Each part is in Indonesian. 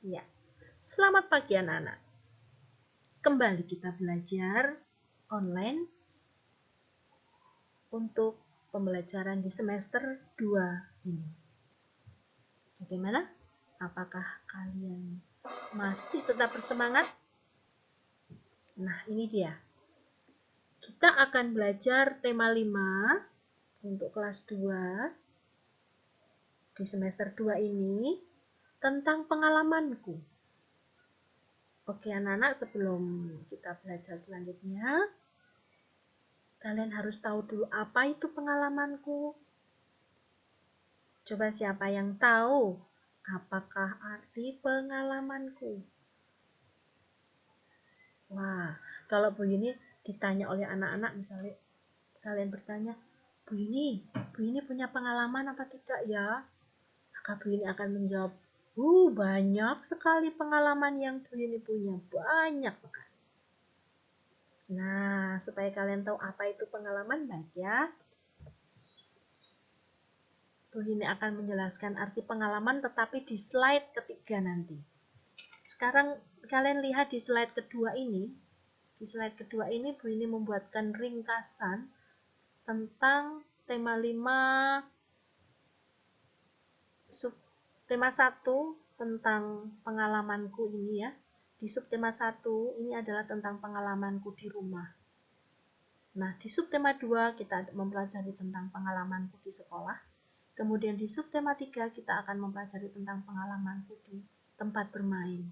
Ya, selamat pagi anak-anak. Kembali kita belajar online untuk pembelajaran di semester 2 ini. Bagaimana? Apakah kalian masih tetap bersemangat? Nah, ini dia. Kita akan belajar tema 5 untuk kelas 2 di semester 2 ini tentang pengalamanku. Oke anak-anak, sebelum kita belajar selanjutnya, kalian harus tahu dulu apa itu pengalamanku. Coba siapa yang tahu apakah arti pengalamanku? Wah, kalau begini ditanya oleh anak-anak, misalnya kalian bertanya, Bu ini punya pengalaman apa tidak ya? Maka Bu ini akan menjawab, banyak sekali pengalaman yang Bu ini punya, banyak sekali. Nah, supaya kalian tahu apa itu pengalaman, baik ya. Bu ini akan menjelaskan arti pengalaman tetapi di slide ketiga nanti. Sekarang kalian lihat di slide kedua ini. Di slide kedua ini Bu ini membuatkan ringkasan tentang tema 5 subtema 1 tentang pengalamanku ini ya. Di subtema 1 ini adalah tentang pengalamanku di rumah. Nah, di subtema 2 kita mempelajari tentang pengalamanku di sekolah. Kemudian di subtema 3 kita akan mempelajari tentang pengalamanku di tempat bermain.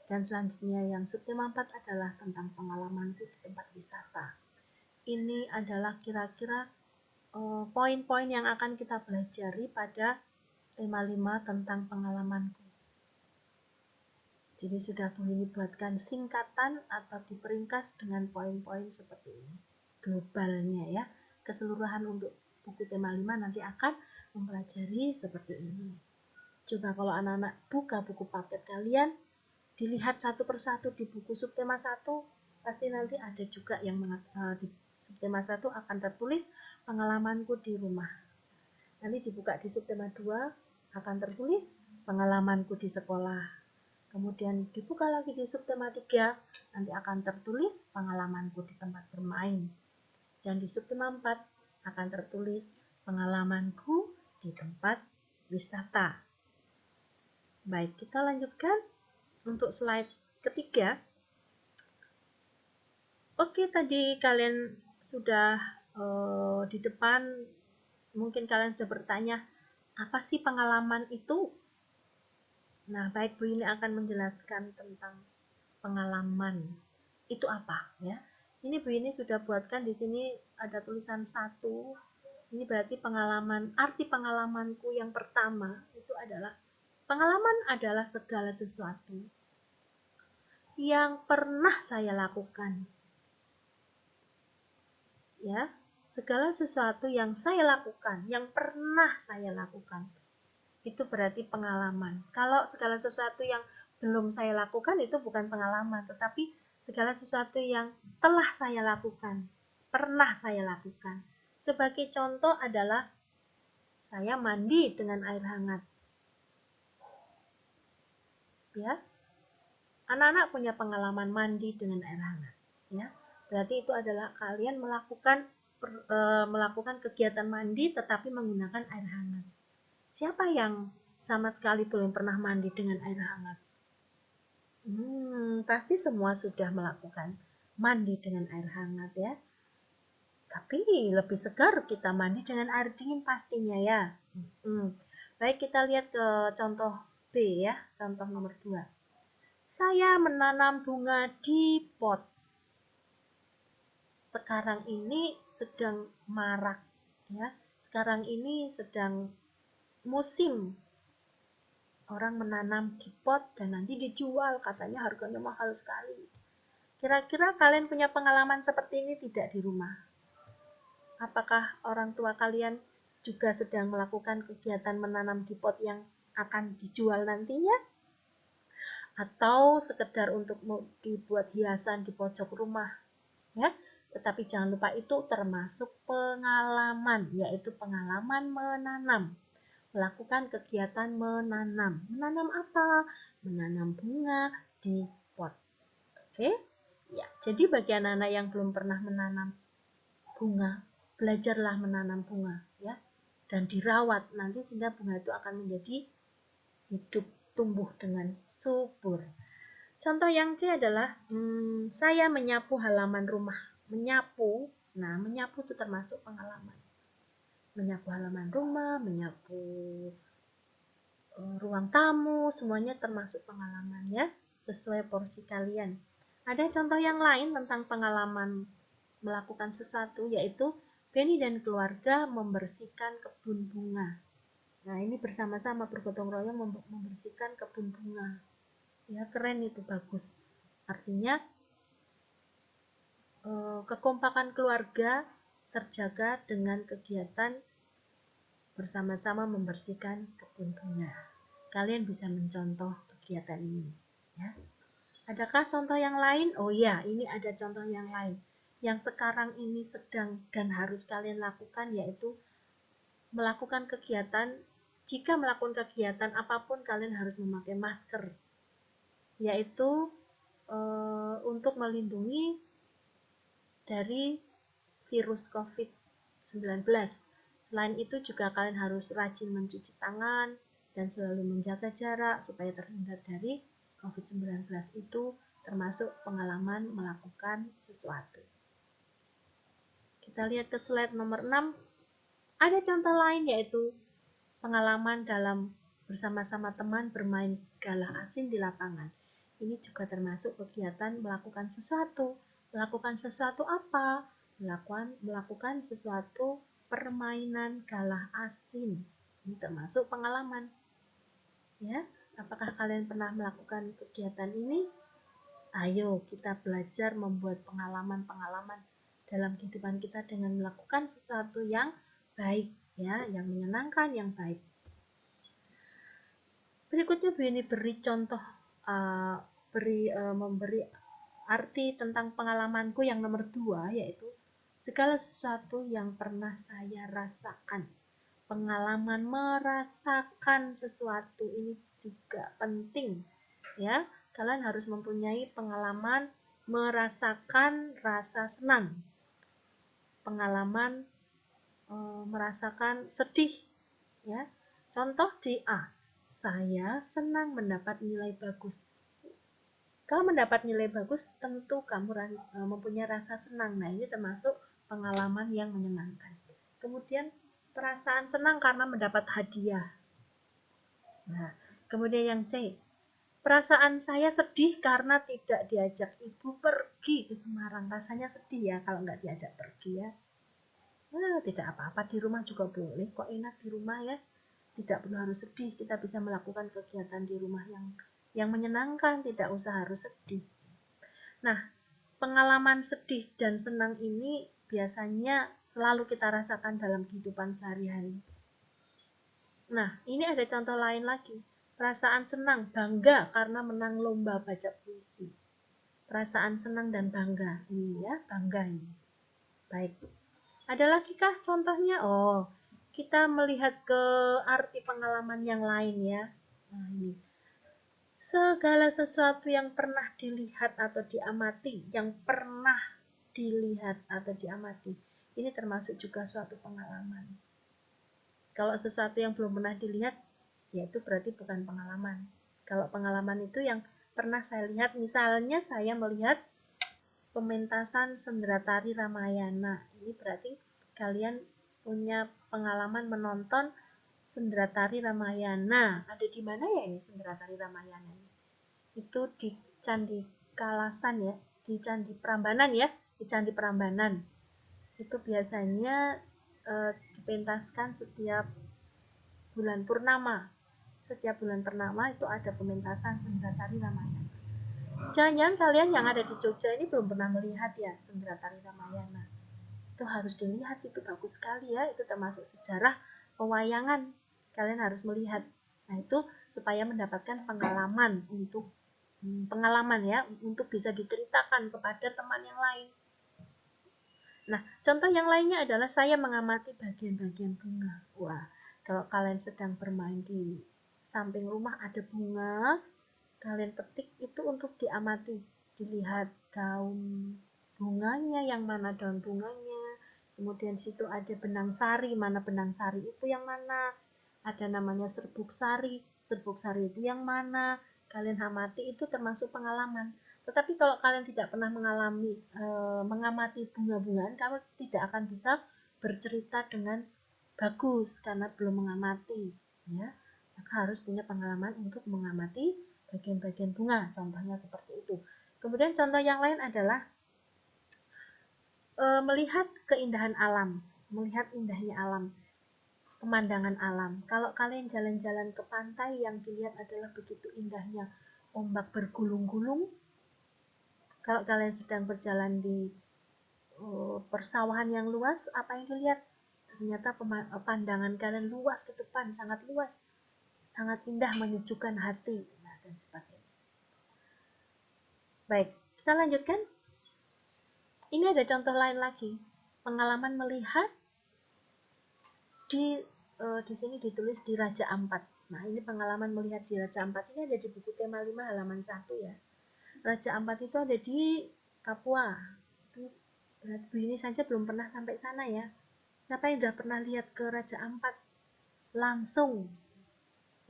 Dan selanjutnya yang subtema 4 adalah tentang pengalamanku di tempat wisata. Ini adalah kira-kira poin-poin yang akan kita pelajari pada tema 5 tentang pengalamanku. Jadi sudah Bu ini buatkan singkatan atau diperingkas dengan poin-poin seperti ini. Globalnya ya, keseluruhan untuk buku tema 5 nanti akan mempelajari seperti ini. Coba kalau anak-anak buka buku paket kalian, dilihat satu persatu di buku subtema 1, pasti nanti ada juga yang di subtema 1 akan tertulis pengalamanku di rumah. Nanti dibuka di subtema 2 akan tertulis pengalamanku di sekolah. Kemudian dibuka lagi di subtema 3, nanti akan tertulis pengalamanku di tempat bermain. Dan di subtema 4 akan tertulis pengalamanku di tempat wisata. Baik, kita lanjutkan untuk slide ketiga. Oke, tadi kalian sudah di depan, mungkin kalian sudah bertanya, apa sih pengalaman itu? Nah, baik, Bu ini akan menjelaskan tentang pengalaman itu apa ya. Ini Bu ini sudah buatkan di sini ada tulisan 1. Ini berarti pengalaman, arti pengalamanku yang pertama itu adalah pengalaman adalah segala sesuatu yang pernah saya lakukan. Ya, segala sesuatu yang saya lakukan, yang pernah saya lakukan. Itu berarti pengalaman. Kalau segala sesuatu yang belum saya lakukan itu bukan pengalaman, tetapi segala sesuatu yang telah saya lakukan, pernah saya lakukan. Sebagai contoh adalah saya mandi dengan air hangat. Ya. Anak-anak punya pengalaman mandi dengan air hangat, ya. Berarti itu adalah kalian melakukan kegiatan mandi tetapi menggunakan air hangat. Siapa yang sama sekali belum pernah mandi dengan air hangat? Pasti semua sudah melakukan mandi dengan air hangat ya. Tapi lebih segar kita mandi dengan air dingin pastinya ya. Baik, kita lihat ke contoh B ya, contoh nomor 2. Saya menanam bunga di pot. Sekarang ini sedang marak ya. Sekarang ini sedang musim orang menanam di pot dan nanti dijual, katanya harganya mahal sekali. Kira-kira kalian punya pengalaman seperti ini tidak di rumah? Apakah orang tua kalian juga sedang melakukan kegiatan menanam di pot yang akan dijual nantinya? Atau sekedar untuk dibuat hiasan di pojok rumah? Ya, tetapi jangan lupa itu termasuk pengalaman, yaitu pengalaman menanam. melakukan kegiatan menanam. Menanam apa? Menanam bunga di pot. Oke? Ya, jadi bagi anak-anak yang belum pernah menanam bunga, belajarlah menanam bunga ya. Dan dirawat nanti sehingga bunga itu akan menjadi hidup, tumbuh dengan subur. Contoh yang C adalah saya menyapu halaman rumah. Menyapu, nah menyapu itu termasuk pengalaman. Menyapu halaman rumah, menyapu ruang tamu, semuanya termasuk pengalaman ya, sesuai porsi kalian. Ada contoh yang lain tentang pengalaman melakukan sesuatu, yaitu Benny dan keluarga membersihkan kebun bunga. Nah, ini bersama-sama bergotong royong membersihkan kebun bunga. Ya, keren itu, bagus. Artinya kekompakan keluarga terjaga dengan kegiatan bersama-sama membersihkan kebun bunga. Kalian bisa mencontoh kegiatan ini. Ya. Adakah contoh yang lain? Oh ya, ini ada contoh yang lain. Yang sekarang ini sedang dan harus kalian lakukan, yaitu melakukan kegiatan. Jika melakukan kegiatan apapun, kalian harus memakai masker, yaitu untuk melindungi dari virus COVID-19. Selain itu juga kalian harus rajin mencuci tangan dan selalu menjaga jarak supaya terhindar dari COVID-19. Itu termasuk pengalaman melakukan sesuatu. Kita lihat ke slide nomor 6. Ada contoh lain, yaitu pengalaman dalam bersama-sama teman bermain galah asin di lapangan. Ini juga termasuk kegiatan melakukan sesuatu. Melakukan sesuatu apa? Melakukan sesuatu permainan galah asin. Ini termasuk pengalaman. Ya, apakah kalian pernah melakukan kegiatan ini? Ayo kita belajar membuat pengalaman-pengalaman dalam kehidupan kita dengan melakukan sesuatu yang baik, ya, yang menyenangkan, yang baik. Berikutnya Bu ini beri contoh, memberi arti tentang pengalamanku yang nomor 2, yaitu segala sesuatu yang pernah saya rasakan. Pengalaman merasakan sesuatu ini juga penting, ya. Kalian harus mempunyai pengalaman merasakan rasa senang, pengalaman merasakan sedih, ya. Contoh di A, saya senang mendapat nilai bagus. Kalau mendapat nilai bagus, tentu kamu mempunyai rasa senang. Nah, ini termasuk pengalaman yang menyenangkan. Kemudian perasaan senang karena mendapat hadiah. Nah, kemudian yang C, perasaan saya sedih karena tidak diajak ibu pergi ke Semarang. Rasanya sedih ya kalau nggak diajak pergi ya. Nah, tidak apa-apa, di rumah juga boleh kok, enak di rumah ya. Tidak perlu harus sedih, kita bisa melakukan kegiatan di rumah yang menyenangkan, tidak usah harus sedih. Nah, pengalaman sedih dan senang ini biasanya selalu kita rasakan dalam kehidupan sehari-hari. Nah, ini ada contoh lain lagi. Perasaan senang, bangga karena menang lomba baca puisi. Perasaan senang dan bangga, ini ya, bangga ini. Baik. Ada lagi kah contohnya? Oh, kita melihat ke arti pengalaman yang lain ya. Nah, ini. Segala sesuatu yang pernah dilihat atau diamati, yang pernah dilihat atau diamati, ini termasuk juga suatu pengalaman. Kalau sesuatu yang belum pernah dilihat, ya itu berarti bukan pengalaman. Kalau pengalaman itu yang pernah saya lihat, misalnya saya melihat pementasan Sendratari Ramayana. Ini berarti kalian punya pengalaman menonton Sendratari Ramayana. Ada di mana ya ini Sendratari Ramayana? Itu di Candi Kalasan ya, di Candi Prambanan ya, di Candi Prambanan. Itu biasanya dipentaskan setiap bulan purnama. Setiap bulan purnama itu ada pementasan Sendratari Ramayana. Jangan-jangan kalian yang ada di Jogja ini belum pernah melihat ya Sendratari Ramayana. Itu harus dilihat, itu bagus sekali ya. Itu termasuk sejarah pewayangan. Kalian harus melihat. Nah, itu supaya mendapatkan pengalaman ya, untuk bisa diceritakan kepada teman yang lain. Nah, contoh yang lainnya adalah saya mengamati bagian-bagian bunga. Wah, Kalau kalian sedang bermain di samping rumah ada bunga, kalian petik itu untuk diamati, dilihat daun bunganya, yang mana daun bunganya, kemudian situ ada benang sari, mana benang sari itu yang mana, ada namanya serbuk sari itu yang mana, kalian amati, itu termasuk pengalaman. Tetapi kalau kalian tidak pernah mengamati bunga-bungaan, kamu tidak akan bisa bercerita dengan bagus karena belum mengamati, ya. Maka harus punya pengalaman untuk mengamati bagian-bagian bunga, contohnya seperti itu. Kemudian contoh yang lain adalah melihat keindahan alam, melihat indahnya alam, pemandangan alam. Kalau kalian jalan-jalan ke pantai, yang dilihat adalah begitu indahnya ombak bergulung-gulung. Kalau kalian sedang berjalan di persawahan yang luas, apa yang dilihat? Ternyata pandangan kalian luas ke depan, sangat luas, sangat indah, menyejukkan hati, nah, dan sebagainya. Baik, kita lanjutkan. Ini ada contoh lain lagi, pengalaman melihat di sini ditulis di Raja Ampat. Nah, ini pengalaman melihat di Raja Ampat ini ada di buku tema 5 halaman 1 ya. Raja Ampat itu ada di Papua. Bu ini saja belum pernah sampai sana ya. Siapa yang sudah pernah lihat ke Raja Ampat langsung?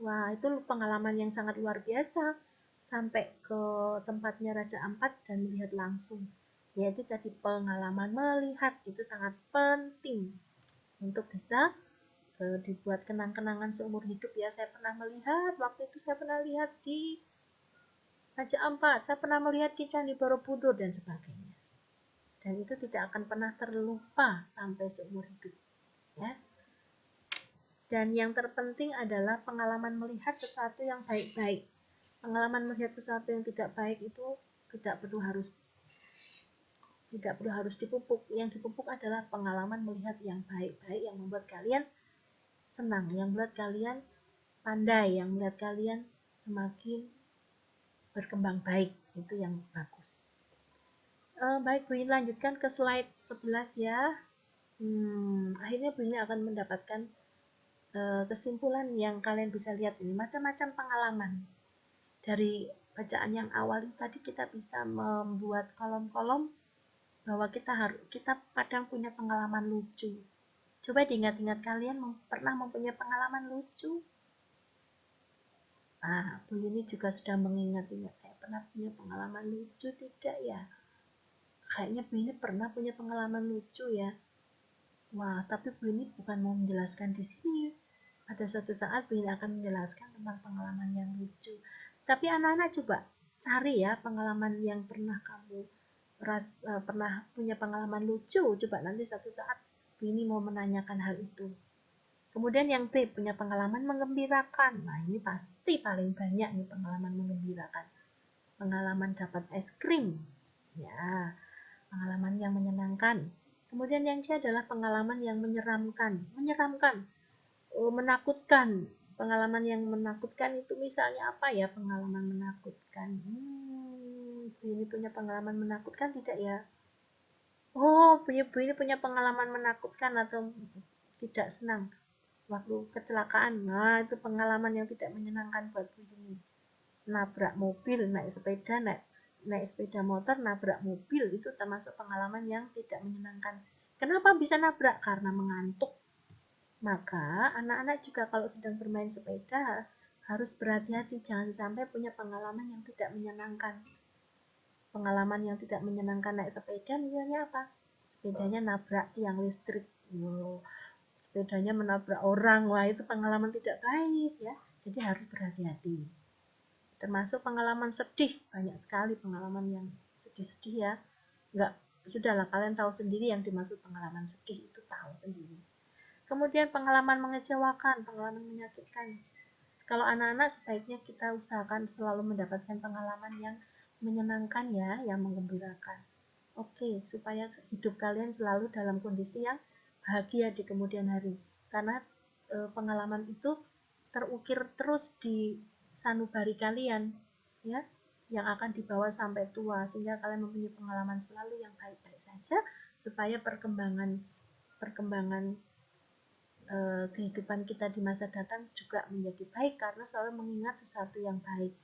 Wah, itu pengalaman yang sangat luar biasa. Sampai ke tempatnya Raja Ampat dan melihat langsung. Yaitu tadi pengalaman melihat, itu sangat penting untuk bisa dibuat kenang-kenangan seumur hidup ya. Saya pernah melihat, waktu itu saya pernah lihat di Raja Ampat, saya pernah melihat di Candi Borobudur dan sebagainya. Dan itu tidak akan pernah terlupa sampai seumur hidup ya. Dan yang terpenting adalah pengalaman melihat sesuatu yang baik-baik. Pengalaman melihat sesuatu yang tidak baik itu tidak perlu harus dipupuk. Yang dipupuk adalah pengalaman melihat yang baik-baik, yang membuat kalian senang, yang membuat kalian pandai, yang membuat kalian semakin berkembang baik. Itu yang bagus. Baik, Bu ini lanjutkan ke slide 11 ya. Akhirnya Bu ini akan mendapatkan kesimpulan yang kalian bisa lihat ini. Macam-macam pengalaman. Dari bacaan yang awal tadi kita bisa membuat kolom-kolom bahwa kita kadang punya pengalaman lucu. Coba diingat-ingat, kalian pernah mempunyai pengalaman lucu? Bu Yuni juga sedang mengingat-ingat, saya pernah punya pengalaman lucu tidak ya? Kayaknya Bu Yuni pernah punya pengalaman lucu ya. Wah, tapi Bu Yuni bukan mau menjelaskan di sini. Pada suatu saat Bu Yuni akan menjelaskan tentang pengalaman yang lucu. Tapi anak-anak coba cari ya pengalaman yang pernah kamu pernah punya pengalaman lucu. Coba nanti suatu saat Bu Yuni mau menanyakan hal itu. Kemudian yang B, punya pengalaman menggembirakan. Nah, ini pasti paling banyak nih pengalaman menggembirakan. Pengalaman dapat es krim. Ya, pengalaman yang menyenangkan. Kemudian yang C adalah pengalaman yang menyeramkan, menakutkan. Pengalaman yang menakutkan itu misalnya apa ya? Pengalaman menakutkan. Ini punya pengalaman menakutkan tidak ya? Oh, Bu ini punya pengalaman menakutkan atau tidak senang waktu kecelakaan. Nah, itu pengalaman yang tidak menyenangkan buat Bu ini. Nabrak mobil, naik sepeda motor, nabrak mobil, itu termasuk pengalaman yang tidak menyenangkan. Kenapa bisa nabrak? Karena mengantuk. Maka anak-anak juga kalau sedang bermain sepeda harus berhati-hati, jangan sampai punya pengalaman yang tidak menyenangkan. Pengalaman yang tidak menyenangkan naik sepeda misalnya apa? Sepedanya nabrak tiang listrik, sepedanya menabrak orang, wah itu pengalaman tidak baik ya. Jadi harus berhati-hati. Termasuk pengalaman sedih, banyak sekali pengalaman yang sedih-sedih ya. Sudahlah, kalian tahu sendiri yang dimaksud pengalaman sedih, itu tahu sendiri. Kemudian pengalaman mengecewakan, pengalaman menyakitkan. Kalau anak-anak sebaiknya kita usahakan selalu mendapatkan pengalaman yang menyenangkan ya, yang menggembirakan. Oke, supaya hidup kalian selalu dalam kondisi yang bahagia di kemudian hari. Karena pengalaman itu terukir terus di sanubari kalian ya, yang akan dibawa sampai tua, sehingga kalian mempunyai pengalaman selalu yang baik-baik saja, supaya perkembangan kehidupan kita di masa datang juga menjadi baik karena selalu mengingat sesuatu yang baik.